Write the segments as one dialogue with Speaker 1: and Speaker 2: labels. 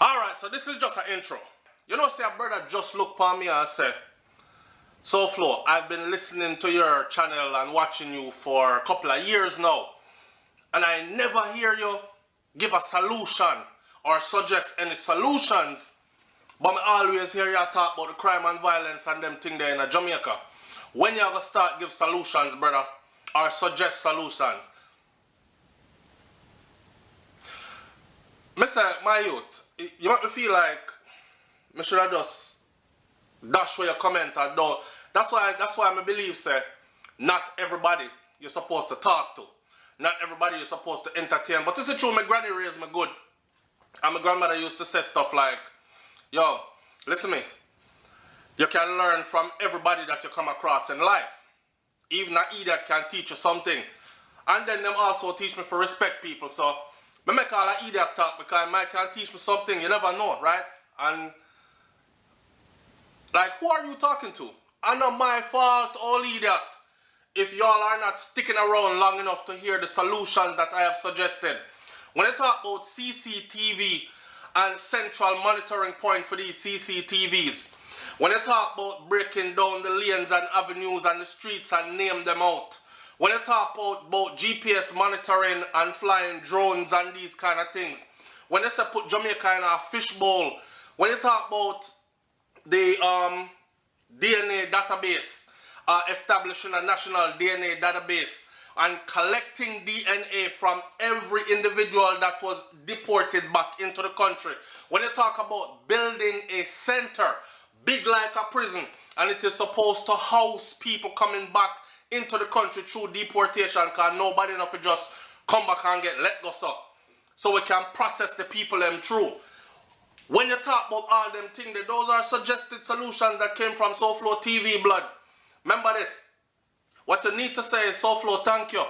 Speaker 1: Alright, so this is just an intro. You know, say a brother just look upon me and say, SouFLo, I've been listening to your channel and watching you for a couple of years now, and I never hear you give a solution or suggest any solutions, but I always hear you talk about the crime and violence and them thing there in Jamaica. When you gonna start give solutions, brother, or suggest solutions? Me say, my youth, you make me feel like I should have just dash where you comment or do. That's why I believe, say, not everybody you're supposed to talk to. Not everybody you're supposed to entertain. But this is true, my granny raised me good. And my grandmother used to say stuff like, yo, listen to me. You can learn from everybody that you come across in life. Even an idiot can teach you something. And then them also teach me to respect people. So I make all that idiot talk because I might can teach me something. You never know, right? And like, who are you talking to? And not my fault, all idiot, if y'all are not sticking around long enough to hear the solutions that I have suggested. When I talk about CCTV and central monitoring point for these CCTVs, when I talk about breaking down the lanes and avenues and the streets and name them out, when I talk about GPS monitoring and flying drones and these kind of things, when I say put Jamaica in a fishbowl, when I talk about the DNA database, establishing a national DNA database and collecting DNA from every individual that was deported back into the country. When you talk about building a center, big like a prison, and it is supposed to house people coming back into the country through deportation because nobody enough to just come back and get let go so we can process the people them through. When you talk about all them things, those are suggested solutions that came from SouFLoTV, blood. Remember this. What you need to say is, SouFLo, thank you.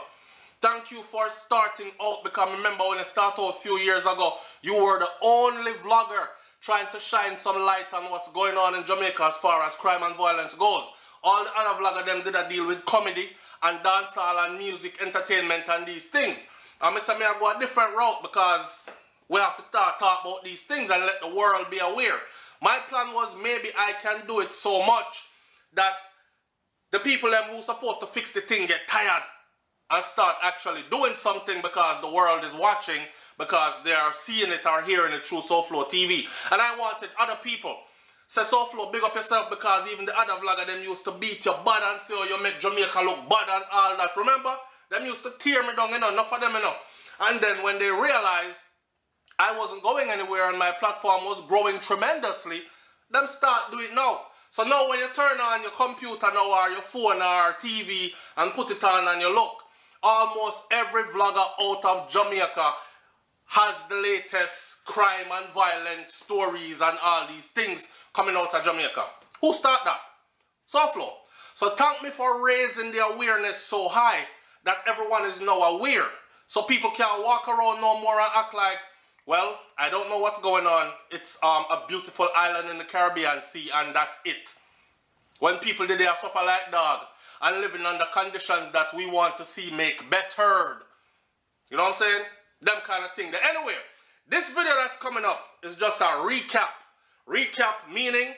Speaker 1: Thank you for starting out, because remember when you started out a few years ago, you were the only vlogger trying to shine some light on what's going on in Jamaica as far as crime and violence goes. All the other vloggers them did a deal with comedy and dancehall and music, entertainment and these things. And I say I go a different route because we have to start talking about these things and let the world be aware. My plan was maybe I can do it so much that the people them who's supposed to fix the thing get tired and start actually doing something because the world is watching, because they are seeing it or hearing it through SouFLoTV. And I wanted other people. Say, SouFLo, big up yourself, because even the other vlogger them used to beat you bad and say, oh, you make Jamaica look bad and all that. Remember? Them used to tear me down, you know, enough of them, you know. And then when they realized I wasn't going anywhere and my platform was growing tremendously, them start doing it now. So now when you turn on your computer now or your phone or TV and put it on and you look, almost every vlogger out of Jamaica has the latest crime and violent stories and all these things coming out of Jamaica. Who start that? SouFLo. So thank me for raising the awareness so high that everyone is now aware. So people can't walk around no more and act like, well, I don't know what's going on. It's a beautiful island in the Caribbean Sea and that's it. When people did there suffer like dog and living under conditions that we want to see make bettered. You know what I'm saying? Them kind of thing. Anyway, this video that's coming up is just a recap. Recap meaning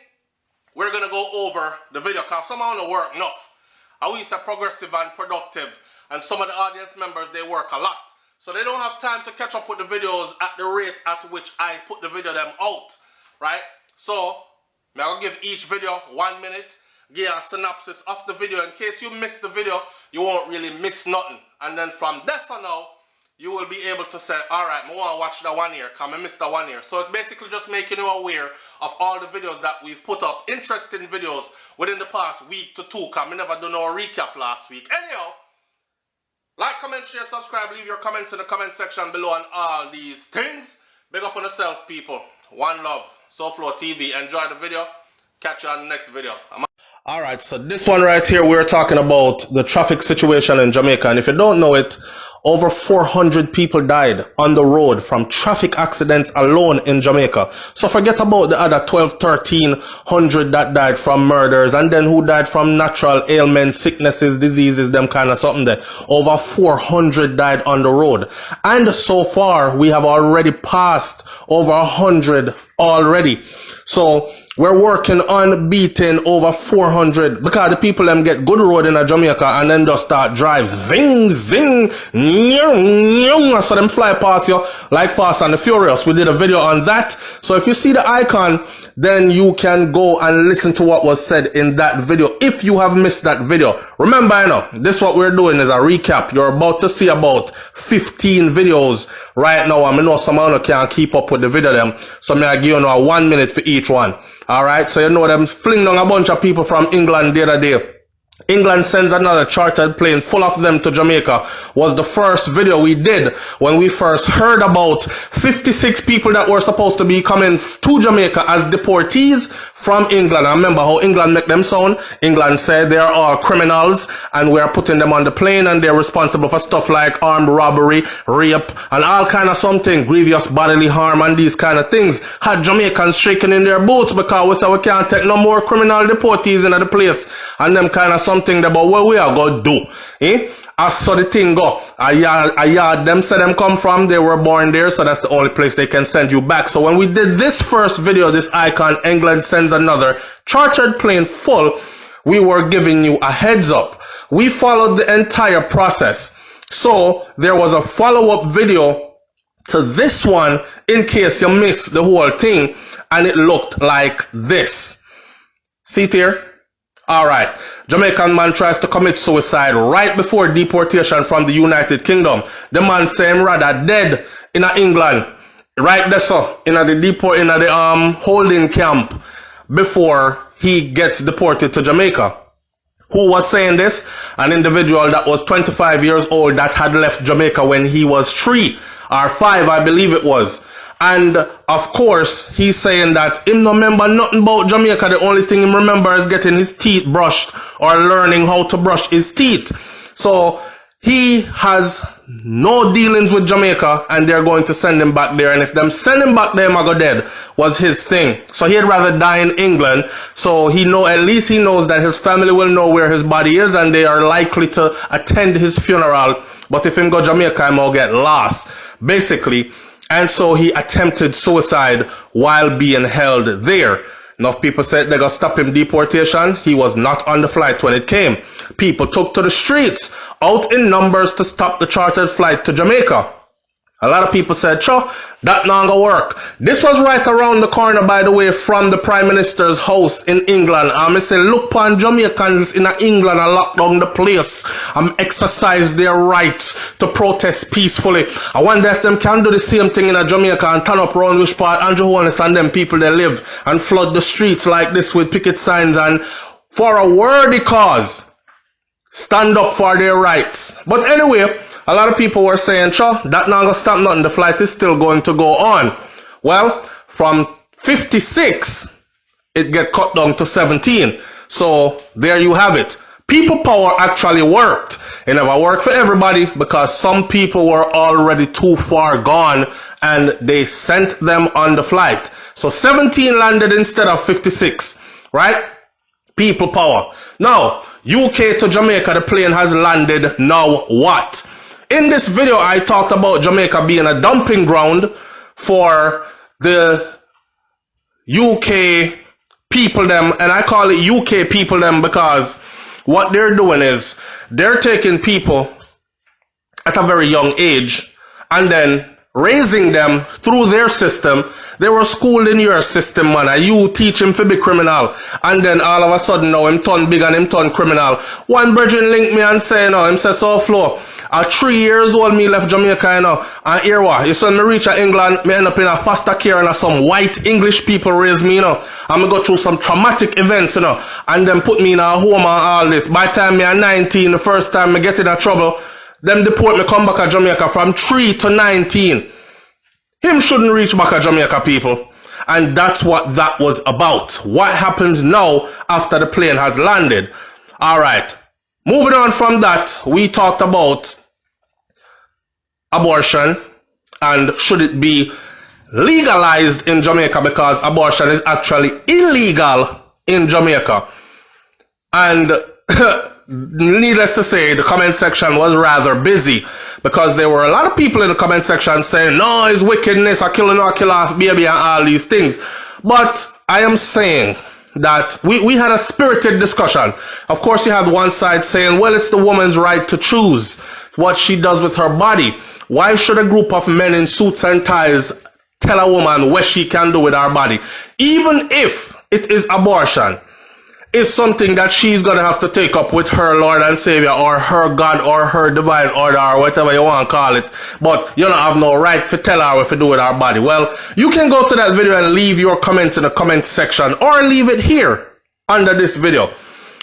Speaker 1: we're going to go over the video because somehow don't work enough. I we say progressive and productive, and some of the audience members, they work a lot. So they don't have time to catch up with the videos at the rate at which I put the video them out, right? So, I'll give each video 1 minute, give a synopsis of the video. In case you missed the video, you won't really miss nothing. And then from this on now, you will be able to say, alright, I want to watch that 1 year, because I missed that 1 year. So it's basically just making you aware of all the videos that we've put up, interesting videos within the past week to two, because I never done no recap last week. Anyhow, like, comment, share, subscribe, leave your comments in the comment section below on all these things. Big up on yourself, people. One love. SouFLoTV. Enjoy the video. Catch you on the next video. Alright, so this one right here, we're talking about the traffic situation in Jamaica. And if you don't know it, over 400 people died on the road from traffic accidents alone in Jamaica. So forget about the other 12, 1300 that died from murders and then who died from natural ailments, sicknesses, diseases, them kind of something there. Over 400 died on the road. And so far, we have already passed over 100 already. So we're working on beating over 400 because the people them get good road in Jamaica and then just start drive zing zing so them fly past you like Fast and the Furious. We did a video on that. So if you see the icon, then you can go and listen to what was said in that video if you have missed that video. Remember, I know this what we're doing is a recap. You're about to see about 15 videos right now. I know some of you can't keep up with the video them, so I give you 1 minute for each one. Alright, so you know them fling down a bunch of people from England the other day. England sends another chartered plane full of them to Jamaica was the first video we did when we first heard about 56 people that were supposed to be coming to Jamaica as deportees from England. I remember how England make them sound. England said they are all criminals and we are putting them on the plane and they're responsible for stuff like armed robbery, rape, and all kind of something, grievous bodily harm and these kind of things. Had Jamaicans shaking in their boots because we said we can't take no more criminal deportees into the place and them kind of something about what we are going to do. As so the thing go, a yard them say them come from, they were born there, so that's the only place they can send you back. So when we did this first video, this icon, England sends another chartered plane full, we were giving you a heads up. We followed the entire process. So there was a follow-up video to this one in case you missed the whole thing, and it looked like this. See it here? Alright, Jamaican man tries to commit suicide right before deportation from the United Kingdom. The man say him rather dead in England, right there so, in the holding camp before he gets deported to Jamaica. Who was saying this? An individual that was 25 years old that had left Jamaica when he was 3 or 5, I believe it was. And of course, he's saying that him no remember nothing about Jamaica. The only thing he remember is getting his teeth brushed or learning how to brush his teeth. So he has no dealings with Jamaica and they're going to send him back there. And if them send him back there, I go dead was his thing. So he'd rather die in England. So at least he knows that his family will know where his body is and they are likely to attend his funeral. But if him go Jamaica, he will get lost, basically. And so he attempted suicide while being held there. Enough people said they're going to stop him deportation. He was not on the flight when it came. People took to the streets out in numbers to stop the chartered flight to Jamaica. A lot of people said, "Cho, that not gonna work." This was right around the corner, by the way, from the Prime Minister's house in England. I say, look upon Jamaicans in England and lock down the place and exercise their rights to protest peacefully. I wonder if them can do the same thing in Jamaica and turn up around which part Andrew Holness and them people they live and flood the streets like this with picket signs and for a worthy cause. Stand up for their rights. But anyway, a lot of people were saying, "Cho, that not gonna stop nothing. The flight is still going to go on." Well, from 56, it get cut down to 17. So there you have it. People power actually worked. It never worked for everybody because some people were already too far gone and they sent them on the flight. So 17 landed instead of 56, right? People power. Now, UK to Jamaica, the plane has landed. Now what? In this video, I talked about Jamaica being a dumping ground for the UK people them, and I call it UK people them because what they're doing is they're taking people at a very young age and then raising them through their system. They were schooled in your system, man, and you teach him to be criminal. And then all of a sudden now him turn big and him turn criminal. One virgin link me and say, him say, "SouFLo, at 3 years old me left Jamaica, and here what? You saw me reach England, me end up in a foster care and some white English people raise me, and me go through some traumatic events, and then put me in a home and all this. By the time me at 19, the first time me get in a trouble, them deport me come back to Jamaica from 3 to 19. Him shouldn't reach back to Jamaica, people. And that's what that was about. What happens now after the plane has landed? All right. Moving on from that, we talked about abortion and should it be legalized in Jamaica, because abortion is actually illegal in Jamaica. And needless to say, the comment section was rather busy because there were a lot of people in the comment section saying, no, it's wickedness, I kill off baby and all these things. But I am saying that we had a spirited discussion. Of course, you had one side saying, well, it's the woman's right to choose what she does with her body. Why should a group of men in suits and ties tell a woman what she can do with her body? Even if it is abortion, is something that she's going to have to take up with her Lord and Savior or her God or her divine order or whatever you want to call it. But you don't have no right to tell her what to do with her body. Well, you can go to that video and leave your comments in the comment section or leave it here under this video.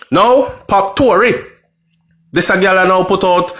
Speaker 1: Now, Pop Tory. This a girl now put out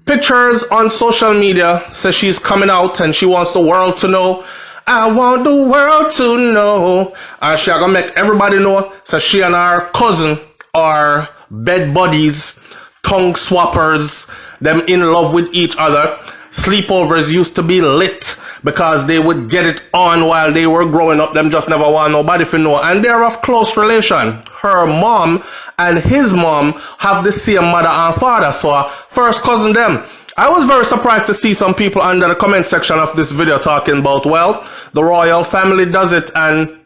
Speaker 1: pictures on social media, says she's coming out and she wants the world to know. I want the world to know. And she gonna make everybody know. So she and her cousin are bed buddies, tongue swappers, them in love with each other. Sleepovers used to be lit because they would get it on while they were growing up. Them just never want nobody to know. And they're of close relation. Her mom and his mom have the same mother and father. So first cousin them. I was very surprised to see some people under the comment section of this video talking about, well, the royal family does it, and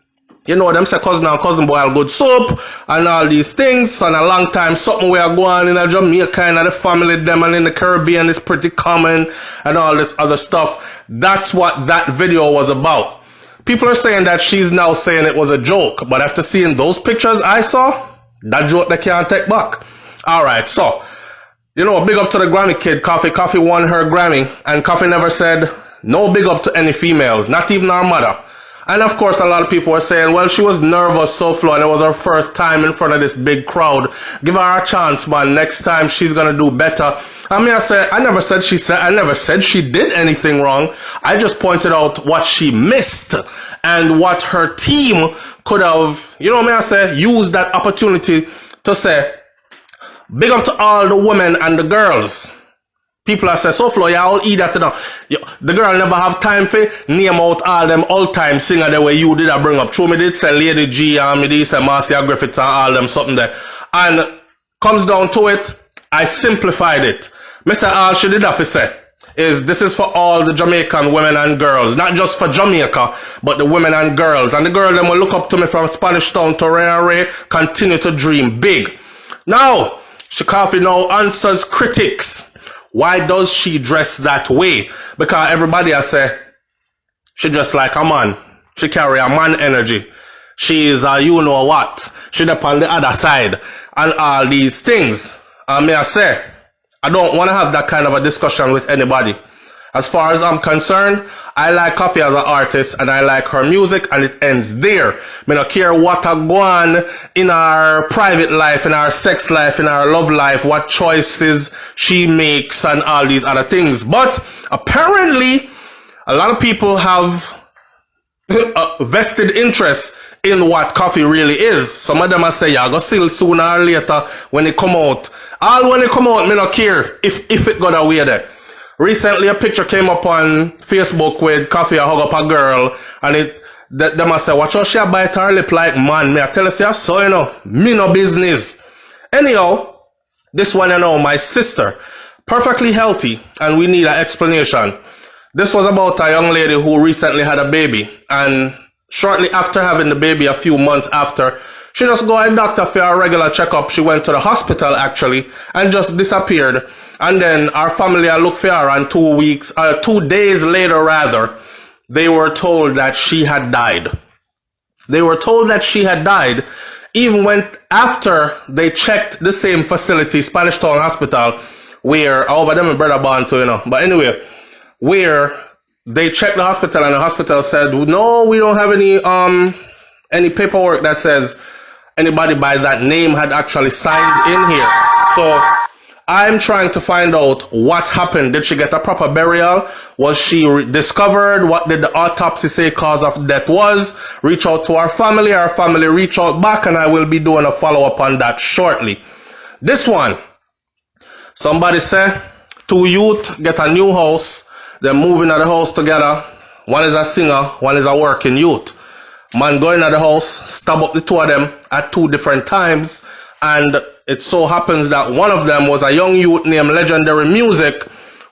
Speaker 1: you know, them say cousin and cousin boil good soup and all these things. And a long time something we are going in a Jamaica and the family them and in the Caribbean is pretty common and all this other stuff. That's what that video was about. People are saying that she's now saying it was a joke, but after seeing those pictures I saw, that joke they can't take back. Alright, so you know, big up to the Grammy kid, Koffee. Koffee won her Grammy, and Koffee never said no big up to any females, not even her mother. And of course, a lot of people were saying, well, she was nervous, SouFLo, and it was her first time in front of this big crowd. Give her a chance, man. Next time she's gonna do better. I mean, I never said she did anything wrong. I just pointed out what she missed and what her team could have, you know, used that opportunity to say, big up to all the women and the girls. People are saying, SouFLo, yeah, I'll eat that now. The girl never have time for name out all them all-time singer the way you did I bring up. True, me did say Lady G and me did say Marcia Griffiths and all them something there. And comes down to it, I simplified it. Me say all she did have to say is this is for all the Jamaican women and girls. Not just for Jamaica, but the women and girls. And the girl them will look up to me from Spanish Town to Ray, continue to dream big. Now, Koffee now answers critics. Why does she dress that way? Because everybody has said she dress like a man. She carry a man energy. She is a you know what. She up on the other side. And all these things. And may I say, I don't want to have that kind of a discussion with anybody. As far as I'm concerned, I like Koffee as an artist and I like her music, and it ends there. Me not care what I go on in our private life, in our sex life, in our love life, what choices she makes and all these other things. But apparently, a lot of people have a vested interest in what Koffee really is. Some of them are say, yeah, go see sooner or later when it come out. All when it come out, me not care if it got away there. Recently, a picture came up on Facebook with Koffee hug up a girl, and them I say, watch how she bite her lip like man. Me I tell you, so you know, me no business. Anyhow, this one you know, my sister, perfectly healthy, and we need an explanation. This was about a young lady who recently had a baby, and shortly after having the baby, a few months after, she just go to the doctor for a regular checkup. She went to the hospital actually, and just disappeared. And then our family looked for her, and 2 days later rather, they were told that she had died. They were told that she had died, even when after they checked the same facility, Spanish Town Hospital, where, over them my brother born to, you know. But anyway, where they checked the hospital, and the hospital said, no, we don't have any paperwork that says anybody by that name had actually signed in here. So I'm trying to find out what happened. Did she get a proper burial? Was she discovered? What did the autopsy say cause of death was? Reach out to our family reach out back, and I will be doing a follow-up on that shortly. This one, somebody say, two youth get a new house, they're moving at the house together. One is a singer, one is a working youth. Man going at the house, stab up the two of them at two different times, and it so happens that one of them was a young youth named Legendary Music,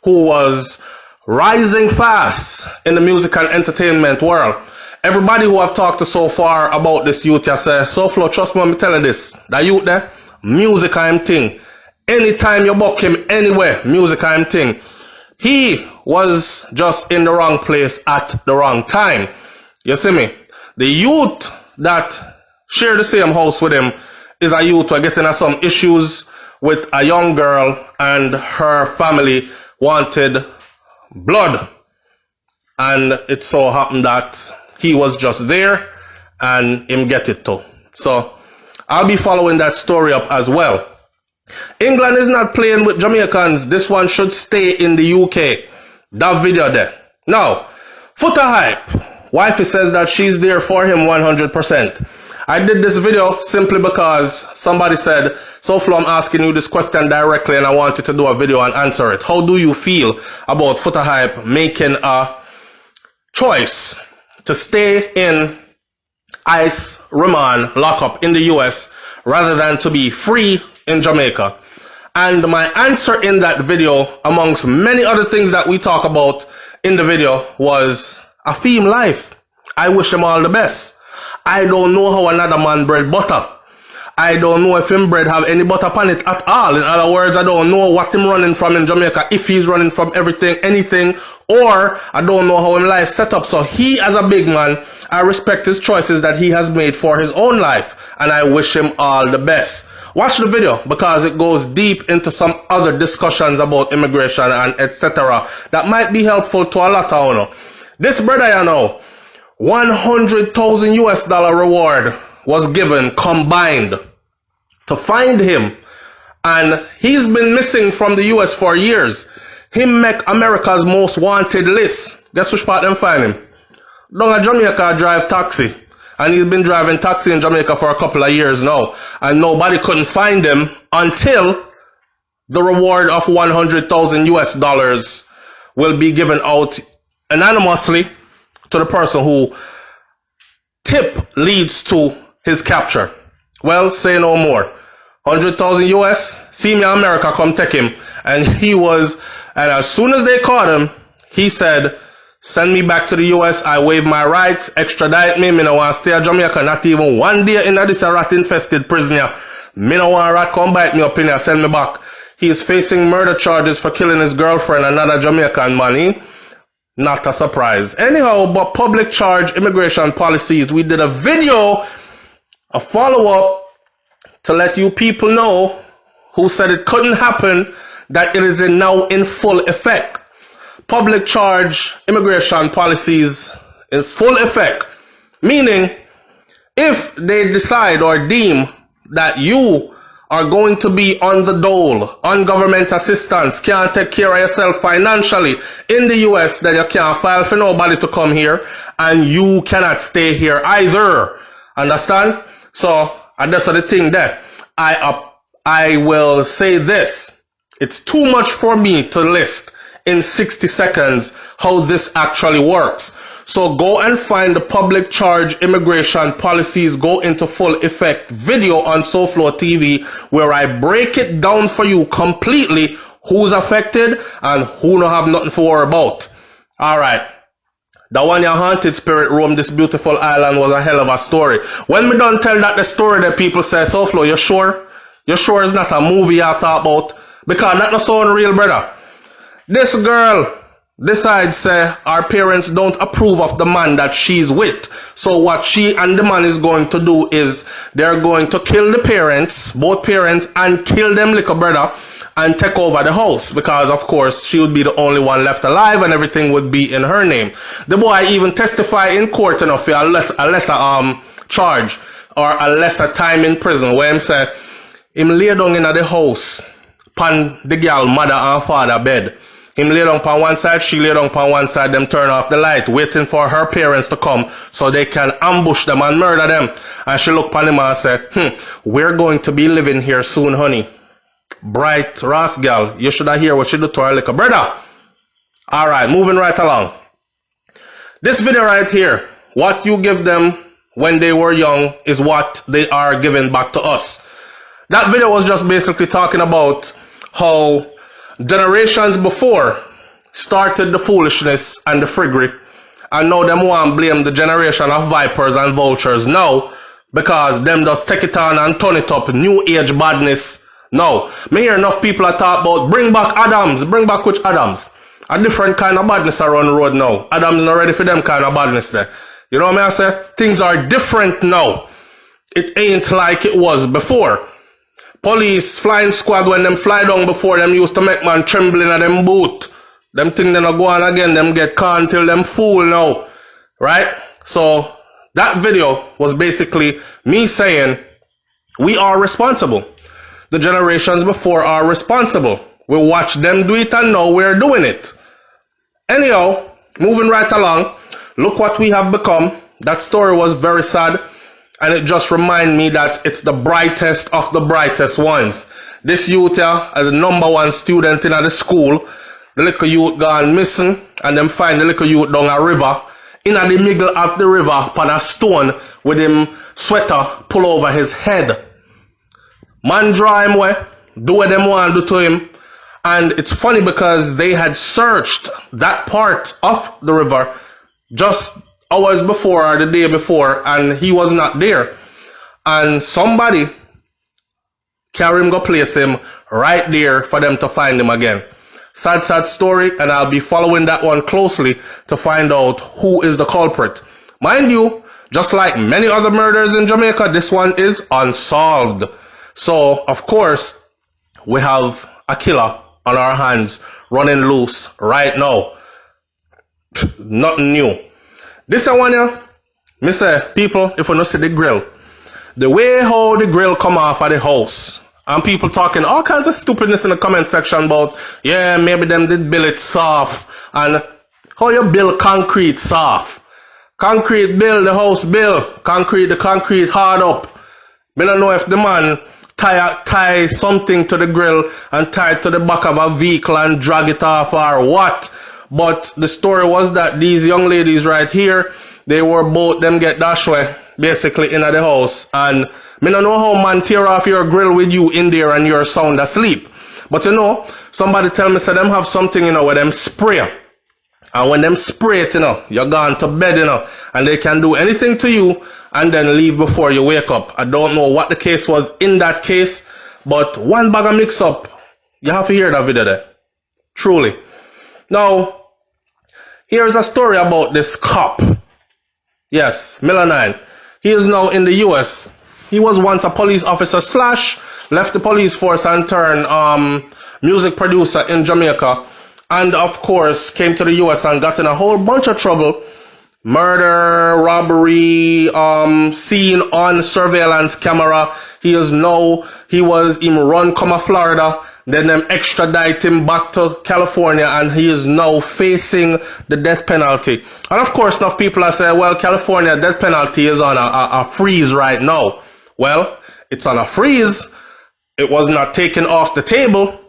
Speaker 1: who was rising fast in the music and entertainment world. Everybody who I've talked to so far about this youth, you say, SouFLo, trust me when me tell you this, that youth there, music I am thing. Anytime you book him anywhere, music I am thing. He was just in the wrong place at the wrong time. You see me? The youth that share the same house with him is a youth who are getting some issues with a young girl, and her family wanted blood. And it so happened that he was just there and him get it too. So I'll be following that story up as well. England is not playing with Jamaicans. This one should stay in the UK. That video there. Now, Foota Hype. Wifey says that she's there for him 100%. I did this video simply because somebody said, SouFLo, I'm asking you this question directly and I want you to do a video and answer it. How do you feel about Foota Hype making a choice to stay in ICE remand lockup in the US rather than to be free in Jamaica? And my answer in that video, amongst many other things that we talk about in the video, was a theme life. I wish him all the best. I don't know how another man bread butter. I don't know if him bread have any butter upon it at all. In other words, I don't know what him running from in Jamaica, if he's running from everything, anything, or I don't know how him life set up. So he, as a big man, I respect his choices that he has made for his own life, and I wish him all the best. Watch the video because it goes deep into some other discussions about immigration and etc. that might be helpful to a lot of you. This brother, you know, $100,000 reward was given combined to find him, and he's been missing from the US for years. He make America's most wanted list. Guess which part them find him? Down at Jamaica, drive taxi, and he's been driving taxi in Jamaica for a couple of years now, and nobody couldn't find him until the reward of $100,000 will be given out anonymously to the person who tip leads to his capture. Well, say no more. 100,000 US, see me America come take him. And as soon as they caught him, he said, send me back to the US, I waive my rights, extradite me no want to stay at Jamaica, not even one day in this rat infested prison here. Me no want rat come bite me up in here, send me back. He is facing murder charges for killing his girlfriend, another Jamaican man. Not a surprise. Anyhow, but public charge immigration policies. We did a video, a follow-up, to let you people know who said it couldn't happen, that it is now in full effect. Public charge immigration policies in full effect. Meaning, if they decide or deem that you are going to be on the dole, on government assistance, can't take care of yourself financially in the US, then you can't file for nobody to come here, and you cannot stay here either. Understand? So, and that's the thing there. I will say this. It's too much for me to list in 60 seconds how this actually works. So go and find the public charge immigration policies go into full effect video on SouFLoTV, where I break it down for you completely, who's affected and who don't have nothing to worry about. Alright. The one your haunted spirit roam this beautiful island was a hell of a story. When we done tell that the story, that people say, SouFLo, you sure? You sure it's not a movie I talk about? Because that not sound real, brother. This girl decides our parents don't approve of the man that she's with. So what she and the man is going to do is they're going to kill the parents, both parents, and kill them little brother and take over the house, because of course she would be the only one left alive and everything would be in her name. The boy even testify in court enough for a lesser charge or a lesser time in prison, where him say him lay down in the house pan the girl mother and father bed. Him lay down on one side, she lay down on one side, them turn off the light, waiting for her parents to come so they can ambush them and murder them. And she look on him and say, we're going to be living here soon, honey. Bright Ross girl, you should have heard what she do to her little brother. Alright, moving right along. This video right here, what you give them when they were young is what they are giving back to us. That video was just basically talking about how generations before started the foolishness and the friggery, and now them want to blame the generation of vipers and vultures now because them just take it on and turn it up, new age badness. No, me hear enough people are talk about bring back Adams, bring back which Adams? A different kind of badness around the road now. Adams not ready for them kind of badness there. You know what I say? Things are different now. It ain't like it was before. Police, flying squad, when them fly down before, them used to make man trembling at them boot. Them thing they not go on again, them get caught until them fool now. Right? So, that video was basically me saying, we are responsible. The generations before are responsible. We watch them do it and now we're doing it. Anyhow, moving right along, look what we have become. That story was very sad. And it just reminds me that it's the brightest of the brightest ones. This youth here, as the #1 student in the school, the little youth gone missing, and them find the little youth down a river, in the middle of the river, upon a stone, with him sweater pull over his head. Man draw him away, do what them want to do to him. And it's funny because they had searched that part of the river just hours before or the day before, and he was not there. And somebody carry him, go place him right there for them to find him again. Sad, sad story, and I'll be following that one closely to find out who is the culprit. Mind you, just like many other murders in Jamaica, this one is unsolved. So, of course, we have a killer on our hands running loose right now. Nothing new. This one here, me say, people, if you don't see the grill, the way how the grill come off of the house, and people talking all kinds of stupidness in the comment section about, yeah, maybe them did build it soft, and how you build concrete soft. Concrete build, the house build, the concrete hard up. Me don't know if the man tie something to the grill and tie it to the back of a vehicle and drag it off or what. But the story was that these young ladies right here, they were both them get dash way basically in the house. And me don't know how man tear off your grill with you in there and you're sound asleep. But you know, somebody tell me say them have something, you know, where them spray. And when them spray it, you know, you're gone to bed, you know, and they can do anything to you and then leave before you wake up. I don't know what the case was in that case, but one bag of mix up, you have to hear that video there. Truly. Now, here's a story about this cop. Yes, Melanine. He is now in the US. He was once a police officer / left the police force and turned music producer in Jamaica. And of course, came to the US and got in a whole bunch of trouble. Murder, robbery, seen on surveillance camera. He run come Florida. Then them extradite him back to California, and he is now facing the death penalty. And of course, enough people are saying, well, California death penalty is on a freeze right now. Well, it's on a freeze. It was not taken off the table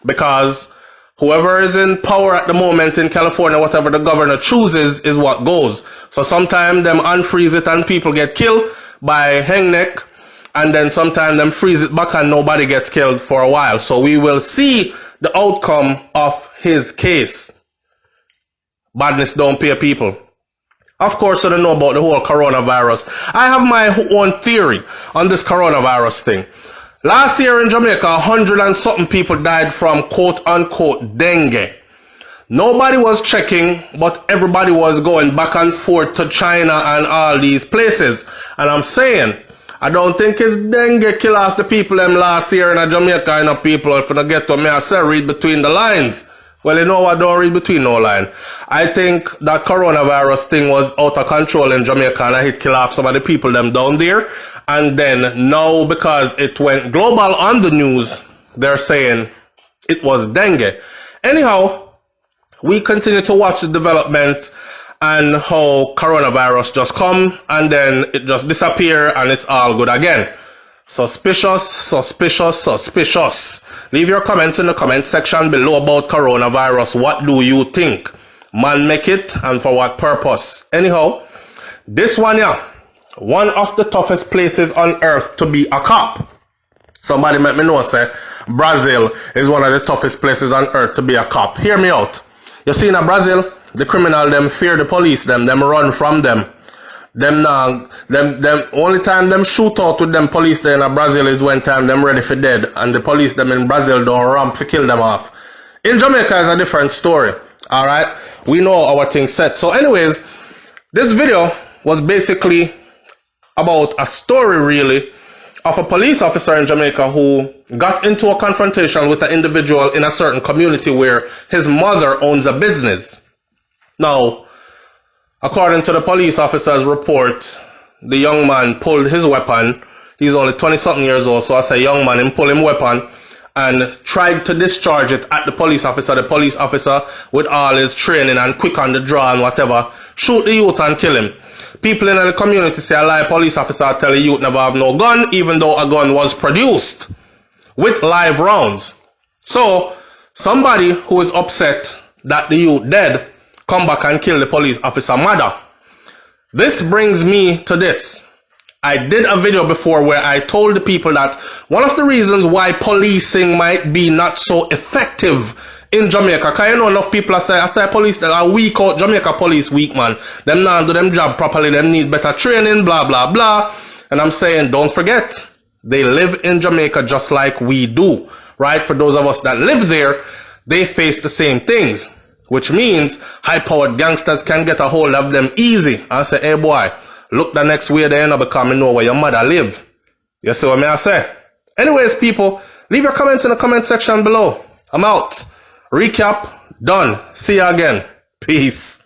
Speaker 1: because whoever is in power at the moment in California, whatever the governor chooses is what goes. So sometimes them unfreeze it and people get killed by hangneck. And then sometimes them freeze it back and nobody gets killed for a while. So we will see the outcome of his case. Badness don't pay people. Of course, I don't know about the whole coronavirus. I have my own theory on this coronavirus thing. Last year in Jamaica, 100 and something people died from quote unquote dengue. Nobody was checking, but everybody was going back and forth to China and all these places. And I'm saying, I don't think it's dengue kill off the people them last year in Jamaica, you know, people. If you get to me, I say read between the lines. Well, you know what? Don't read between no line. I think that coronavirus thing was out of control in Jamaica and it kill off some of the people them down there. And then now, because it went global on the news, they're saying it was dengue. Anyhow, we continue to watch the development and how coronavirus just come and then it just disappear and it's all good again. Suspicious, suspicious, suspicious. Leave your comments in the comment section below about coronavirus. What do you think? Man make it and for what purpose? Anyhow, this one, yeah, one of the toughest places on earth to be a cop. Somebody let me know, say, Brazil is one of the toughest places on earth to be a cop. Hear me out. You see in Brazil, the criminal, them fear the police, them run from them. Them only time them shoot out with them police there in Brazil is when time them ready for dead. And the police them in Brazil don't ramp to kill them off. In Jamaica is a different story. Alright? We know our thing set. So anyways, this video was basically about a story really of a police officer in Jamaica who got into a confrontation with an individual in a certain community where his mother owns a business. Now, according to the police officer's report, the young man pulled his weapon. He's only 20-something years old, so I say young man, him pull him weapon and tried to discharge it at the police officer. The police officer, with all his training and quick on the draw and whatever, shoot the youth and kill him. People in the community say a lie police officer tell the youth never have no gun, even though a gun was produced with live rounds. So, somebody who is upset that the youth dead come back and kill the police officer mother. This brings me to this. I did a video before where I told the people that one of the reasons why policing might be not so effective in Jamaica, because you know enough people are saying after police that are weak out, Jamaica police weak, man. Them not do them job properly, them need better training, blah, blah, blah. And I'm saying, don't forget, they live in Jamaica just like we do, right? For those of us that live there, they face the same things, which means high-powered gangsters can get a hold of them easy. I say, hey boy, look the next way there, because I know where your mother live. You see what I say? Anyways, people, leave your comments in the comment section below. I'm out. Recap done. See you again. Peace.